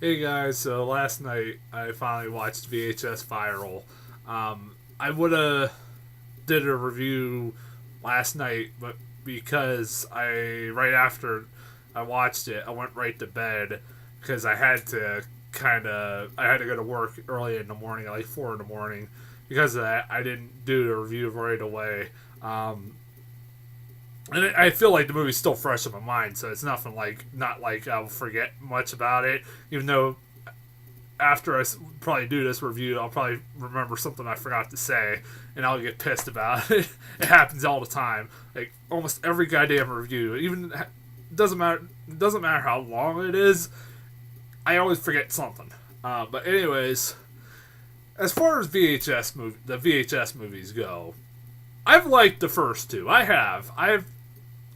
Hey guys, so last night I finally watched VHS Viral. I would have did a review last night, but because right after I watched it, I went right to bed because I had to go to work early in the morning, at like 4 in the morning. Because of that, I didn't do the review right away. Um, and I feel like the movie's still fresh in my mind, so it's not like I'll forget much about it, even though after probably do this review, I'll probably remember something I forgot to say, and I'll get pissed about it. It happens all the time. Like almost every goddamn review, even doesn't matter how long it is. I always forget something. But anyways, as far as the VHS movies go, I've liked the first two.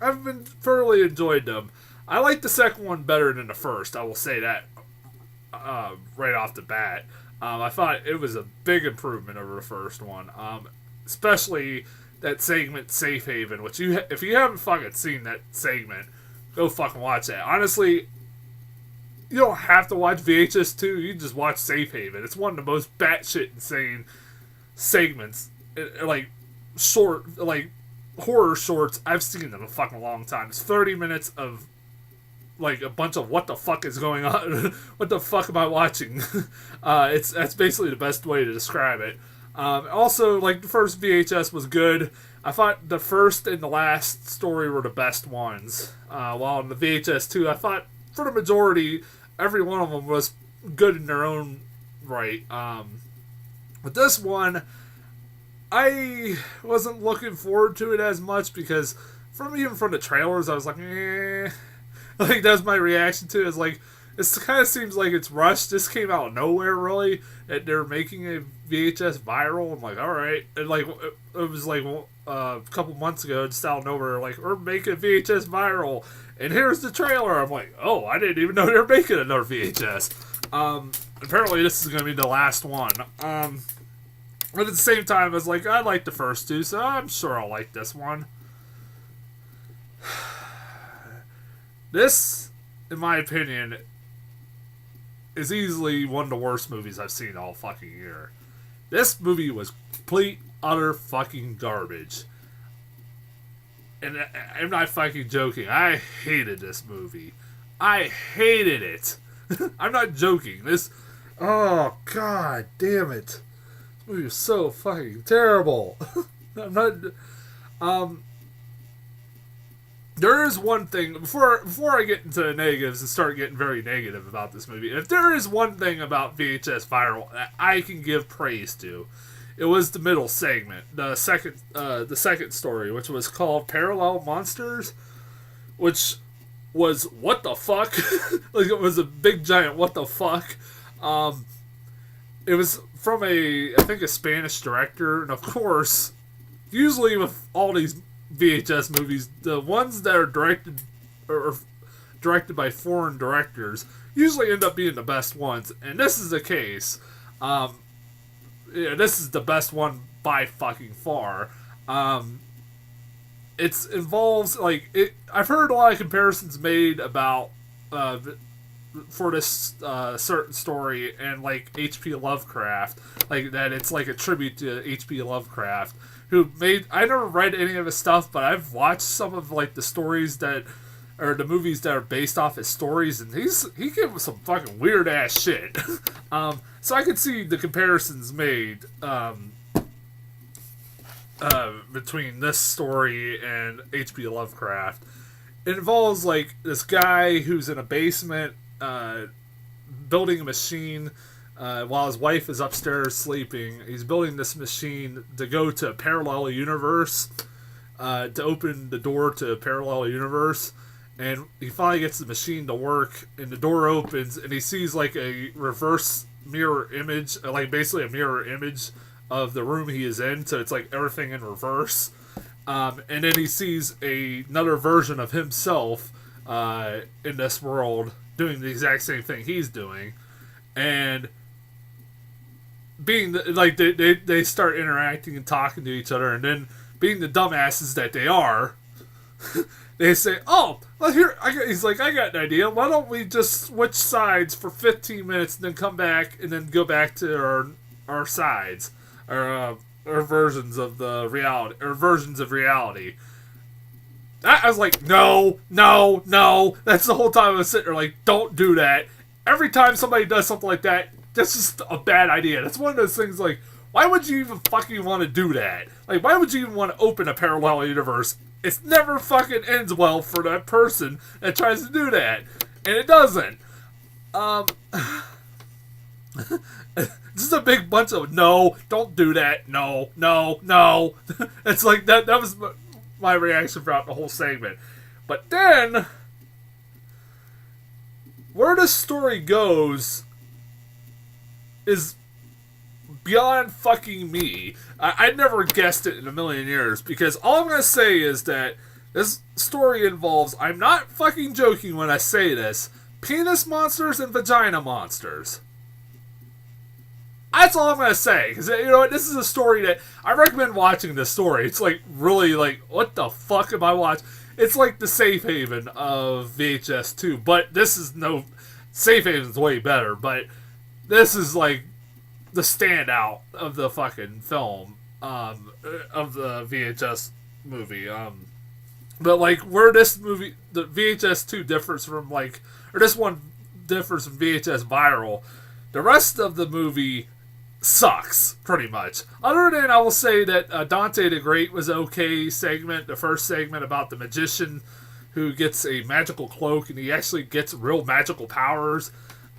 I've been thoroughly enjoyed them. I like the second one better than the first. I will say that right off the bat. I thought it was a big improvement over the first one, especially that segment Safe Haven. Which if you haven't fucking seen that segment, go fucking watch that. Honestly, you don't have to watch VHS 2. You can just watch Safe Haven. It's one of the most batshit insane segments, like like horror shorts I've seen in a fucking long time. It's 30 minutes of like a bunch of what the fuck is going on, what the fuck am I watching? That's basically the best way to describe it. Also, like the first VHS was good. I thought the first and the last story were the best ones. While in the VHS 2, I thought for the majority, every one of them was good in their own right. With this one, I wasn't looking forward to it as much because even from the trailers, I was like, eh. Like that's my reaction to it. Is like it kind of seems like it's rushed. This came out of nowhere, really. That they're making a VHS viral. I'm like, all right. And like it was like a couple months ago, just out of nowhere, like we're making VHS viral, and here's the trailer. I'm like, oh, I didn't even know they're making another VHS. Apparently this is gonna be the last one. But at the same time, I was like, I like the first two, so I'm sure I'll like this one. This, in my opinion, is easily one of the worst movies I've seen all fucking year. This movie was complete, utter fucking garbage. And I'm not fucking joking. I hated this movie. I hated it. I'm not joking. Oh, god damn it. This movie was so fucking terrible. I'm not. There is one thing before I get into the negatives and start getting very negative about this movie. If there is one thing about VHS Viral that I can give praise to, it was the middle segment, the second story, which was called Parallel Monsters, which was what the fuck, like it was a big giant what the fuck. It was from I think a Spanish director, and of course, usually with all these VHS movies, the ones that are directed by foreign directors usually end up being the best ones, and this is the case. This is the best one by fucking far. It involves I've heard a lot of comparisons made about for this certain story and like H.P. Lovecraft, like that it's like a tribute to H.P. Lovecraft, who made. I never read any of his stuff, but I've watched some of like the stories or the movies that are based off his stories, and he gave us some fucking weird ass shit. So I could see the comparisons made between this story and H.P. Lovecraft. It involves like this guy who's in a basement building a machine while his wife is upstairs sleeping. He's building this machine to go to a parallel universe, to open the door to a parallel universe. And he finally gets the machine to work, and the door opens, and he sees like a reverse mirror image, like basically a mirror image of the room he is in. So it's like everything in reverse. And then he sees another version of himself in this world doing the exact same thing he's doing, and being they start interacting and talking to each other, and then being the dumbasses that they are, they say, "Oh, well, here." He's like, "I got an idea. Why don't we just switch sides for 15 minutes, and then come back, and then go back to our sides, our versions of the reality, or versions of reality." I was like, no, no, no. That's the whole time I was sitting there like, don't do that. Every time somebody does something like that, that's just a bad idea. That's one of those things like, why would you even fucking want to do that? Like, why would you even want to open a parallel universe? It never fucking ends well for that person that tries to do that. And it doesn't. This is a big bunch of, no, don't do that, no, no, no. It's like, that was my reaction throughout the whole segment. But then, where the story goes is beyond fucking me. I'd never guessed it in a million years, because all I'm going to say is that this story involves, I'm not fucking joking when I say this, penis monsters and vagina monsters. That's all I'm going to say. Because, you know what, this is a story that I recommend watching this story. It's like, really, like, what the fuck am I watching? It's like the Safe Haven of VHS 2. But this is no... Safe Haven's way better. But this is like the standout of the fucking film. Of the VHS movie. But, like, where this movie... The VHS 2 differs from, like... Or this one differs from VHS Viral. The rest of the movie sucks, pretty much. Other than, I will say that Dante the Great was okay segment. The first segment about the magician who gets a magical cloak and he actually gets real magical powers.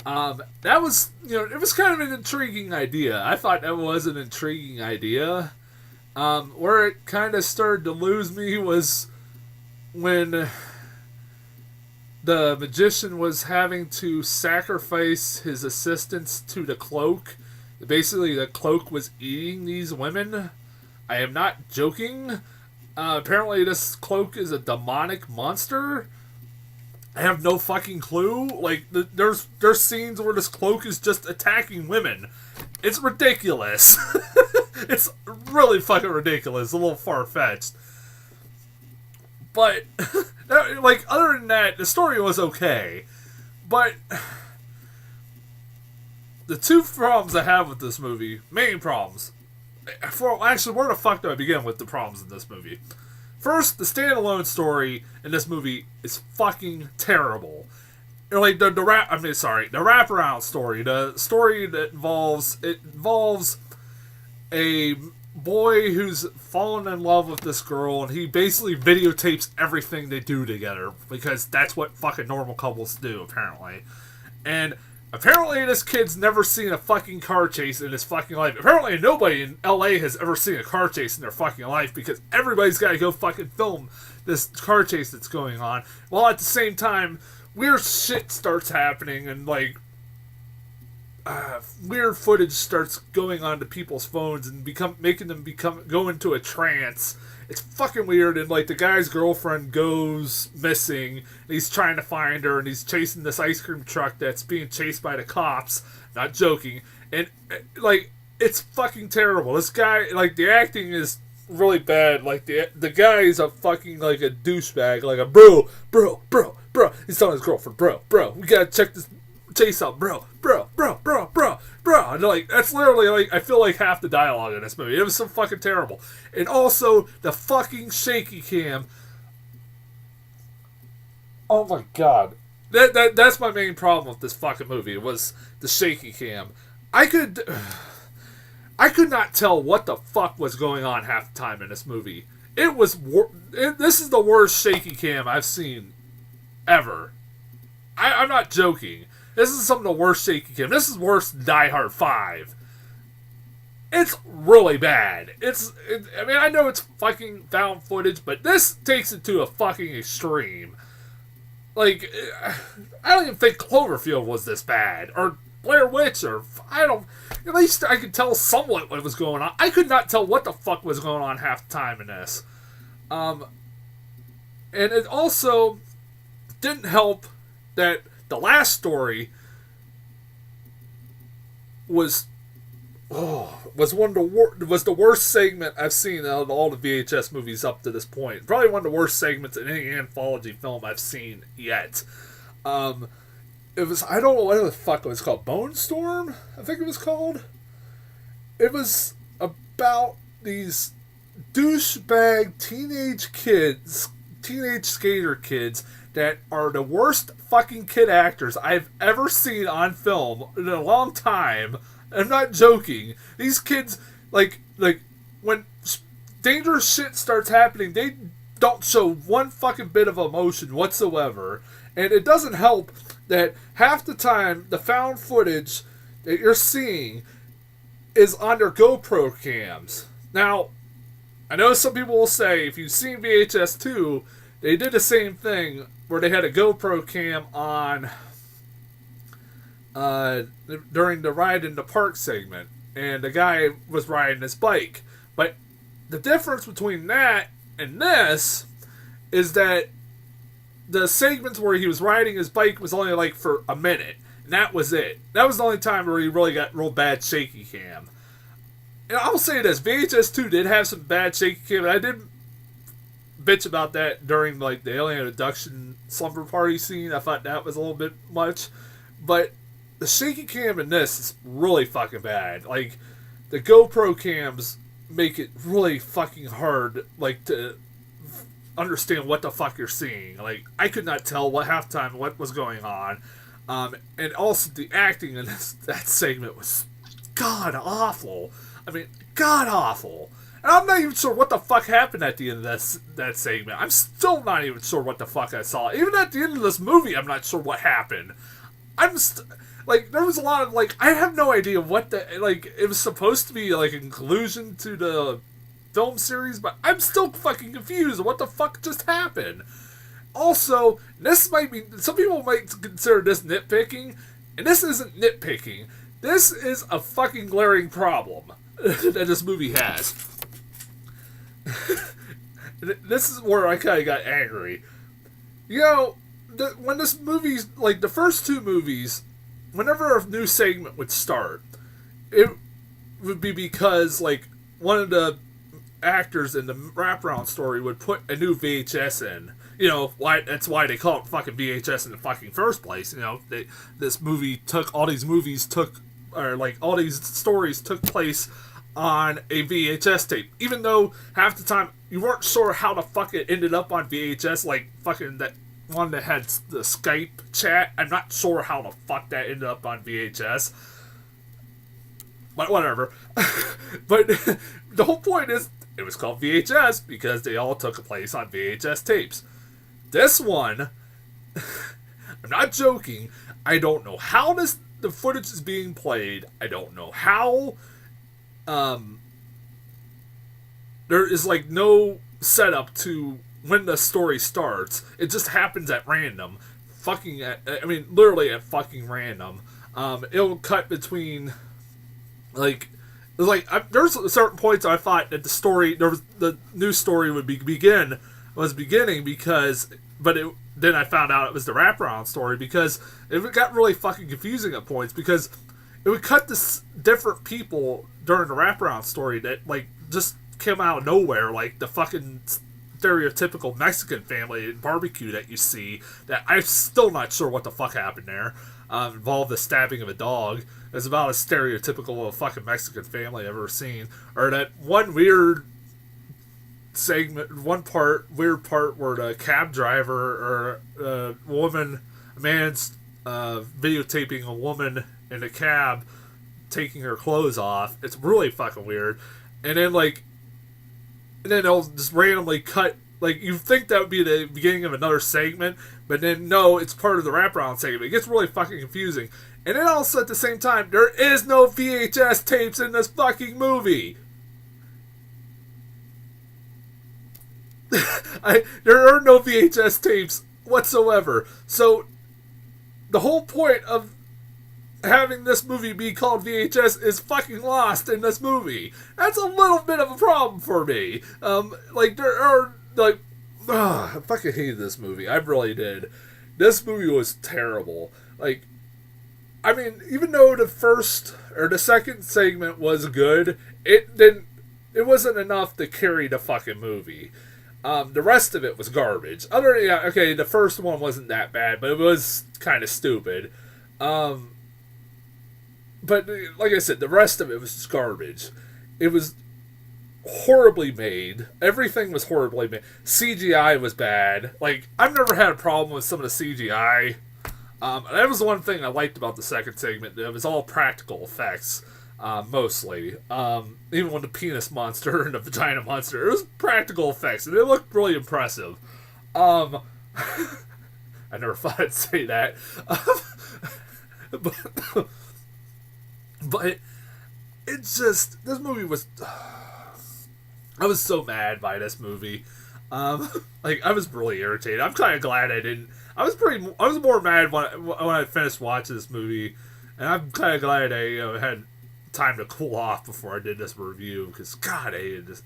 That was, you know, it was kind of an intriguing idea. I thought that was an intriguing idea. Where it kind of started to lose me was when the magician was having to sacrifice his assistants to the cloak. Basically, the cloak was eating these women. I am not joking. Apparently, this cloak is a demonic monster. I have no fucking clue. Like, there's scenes where this cloak is just attacking women. It's ridiculous. It's really fucking ridiculous. A little far-fetched. But, like, other than that, the story was okay. But the two problems I have with this movie, main problems. Actually, where the fuck do I begin with the problems in this movie? First, the standalone story in this movie is fucking terrible. Like, the wraparound story. The story that involves a boy who's fallen in love with this girl, and he basically videotapes everything they do together, because that's what fucking normal couples do, apparently. And apparently this kid's never seen a fucking car chase in his fucking life. Apparently nobody in LA has ever seen a car chase in their fucking life, because everybody's gotta go fucking film this car chase that's going on, while at the same time, weird shit starts happening, and, like, weird footage starts going onto people's phones and making them go into a trance. It's fucking weird, and, like, the guy's girlfriend goes missing, and he's trying to find her, and he's chasing this ice cream truck that's being chased by the cops. Not joking. And, like, it's fucking terrible. This guy, like, the acting is really bad. Like, the guy is a fucking, like, a douchebag. Like, a bro. He's telling his girlfriend, bro, we gotta check this chase out, bro. And, like, that's literally, like, I feel like half the dialogue in this movie. It was so fucking terrible. And also, the fucking shaky cam. Oh my god. That's my main problem with this fucking movie, was the shaky cam. I could not tell what the fuck was going on half the time in this movie. This is the worst shaky cam I've seen ever. I'm not joking. This is some of the worst shaky cam. This is worse than Die Hard 5. It's really bad. I mean, I know it's fucking found footage, but this takes it to a fucking extreme. Like, I don't even think Cloverfield was this bad. Or Blair Witch, or, at least I could tell somewhat what was going on. I could not tell what the fuck was going on half the time in this. And it also didn't help that the last story was was was the worst segment I've seen out of all the VHS movies up to this point. Probably one of the worst segments in any anthology film I've seen yet. It was, I don't know what the fuck it was called. Bone Storm, I think it was called. It was about these douchebag teenage skater kids that are the worst fucking kid actors I've ever seen on film in a long time. I'm not joking. These kids, like when dangerous shit starts happening, they don't show one fucking bit of emotion whatsoever. And it doesn't help that half the time the found footage that you're seeing is on their GoPro cams. Now, I know some people will say, if you've seen VHS 2, they did the same thing where they had a GoPro cam on during the ride in the park segment, and the guy was riding his bike. But the difference between that and this is that the segments where he was riding his bike was only like for a minute, and that was it. That was the only time where he really got real bad shaky cam. And I'll say this, VHS 2 did have some bad shaky cam, and I did bitch about that during like the alien abduction slumber party scene. I thought that was a little bit much. But the shaky cam in this is really fucking bad. Like, the GoPro cams make it really fucking hard, like, to understand what the fuck you're seeing. Like, I could not tell half the time what was going on. And also the acting in that segment was god awful. I mean, god awful. And I'm not even sure what the fuck happened at the end of that segment. I'm still not even sure what the fuck I saw. Even at the end of this movie, I'm not sure what happened. Like, there was a lot of, like, I have no idea what like, it was supposed to be, like, a conclusion to the film series, but I'm still fucking confused. What the fuck just happened? Also, this might be, some people might consider this nitpicking, and this isn't nitpicking. This is a fucking glaring problem that this movie has. This is where I kind of got angry. You know, when this movie's, like, the first two movies, whenever a new segment would start, it would be because, like, one of the actors in the wraparound story would put a new VHS in. You know, that's why they call it fucking VHS in the fucking first place. You know, all these stories took place on a VHS tape. Even though half the time you weren't sure how the fuck it ended up on VHS, like fucking that one that had the Skype chat. I'm not sure how the fuck that ended up on VHS. But whatever. But the whole point is, it was called VHS because they all took place on VHS tapes. This one, I'm not joking, I don't know how the footage is being played. I don't know how there is like no setup to when the story starts. It just happens at random. Literally at fucking random. It'll cut between, there's certain points I thought that the new story would was beginning then I found out it was the wraparound story, because it got really fucking confusing at points, because it would cut to different people during the wraparound story that, like, just came out of nowhere, like the fucking stereotypical Mexican family barbecue that you see, that I'm still not sure what the fuck happened there. Involved the stabbing of a dog. It's about as stereotypical of a fucking Mexican family I've ever seen. Or that one weird part where the cab driver or a man's videotaping a woman in a cab taking her clothes off. It's really fucking weird. And then they'll just randomly cut. Like, you think that would be the beginning of another segment, but then no, it's part of the wraparound segment. It gets really fucking confusing. And then also at the same time, there is no VHS tapes in this fucking movie. There are no VHS tapes whatsoever. So, the whole point of having this movie be called VHS is fucking lost in this movie. That's a little bit of a problem for me. I fucking hated this movie. I really did. This movie was terrible. Like, I mean, even though the first or the second segment was good, it didn't. It wasn't enough to carry the fucking movie. The rest of it was garbage. Okay, the first one wasn't that bad, but it was kind of stupid. But like I said, the rest of it was just garbage. It was horribly made. Everything was horribly made. CGI was bad. Like, I've never had a problem with some of the CGI. That was the one thing I liked about the second segment. It was all practical effects, mostly. Even when the penis monster and the vagina monster, it was practical effects, and it looked really impressive. I never thought I'd say that. but it's just, this movie was... I was so mad by this movie. Like, I was really irritated. I'm kind of glad I didn't... I was more mad when I finished watching this movie, and I'm kind of glad I had time to cool off before I did this review, because God, I hated this.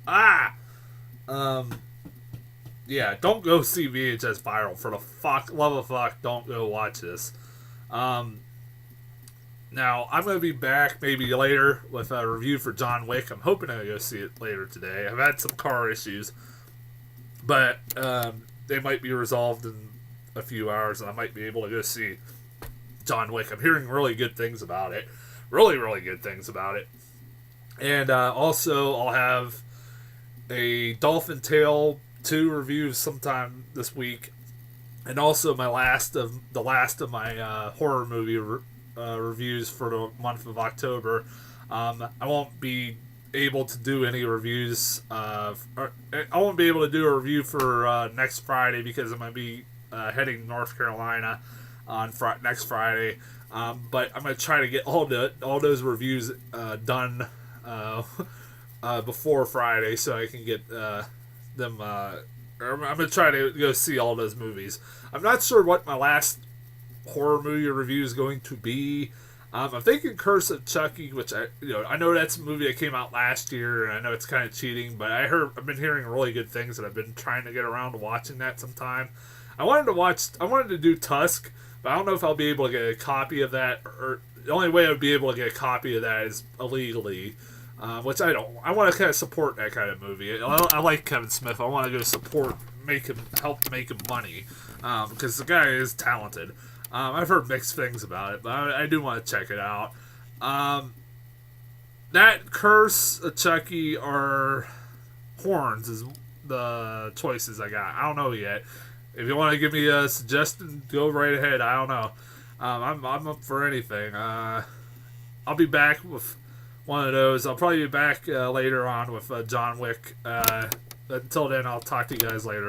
Yeah, don't go see VHS Viral. For the love of fuck, don't go watch this. Now, I'm going to be back maybe later with a review for John Wick. I'm hoping to go see it later today. I've had some car issues, but they might be resolved in a few hours, and I might be able to go see John Wick. I'm hearing really good things about it. Really, really good things about it. And also, I'll have a Dolphin Tale 2 review sometime this week. And also the last of my horror movie reviews for the month of October. I won't be able to do any reviews. I won't be able to do a review for next Friday because I'm going to be heading to North Carolina on next Friday. But I'm going to try to get all those reviews done before Friday so I can get them... I'm going to try to go see all those movies. I'm not sure what my last horror movie review is going to be. I'm thinking Curse of Chucky, which I know that's a movie that came out last year, and I know it's kind of cheating, but I've been hearing really good things, and I've been trying to get around to watching that sometime. I wanted to do Tusk, but I don't know if I'll be able to get a copy of that, or the only way I would be able to get a copy of that is illegally, which I don't. I want to kind of support that kind of movie. I like Kevin Smith. I want to go support, help make him money, because the guy is talented. I've heard mixed things about it, but I do want to check it out. That Curse of Chucky or Horns is the choices I got. I don't know yet. If you want to give me a suggestion, go right ahead. I don't know. I'm up for anything. I'll be back with one of those. I'll probably be back later on with John Wick. Until then, I'll talk to you guys later.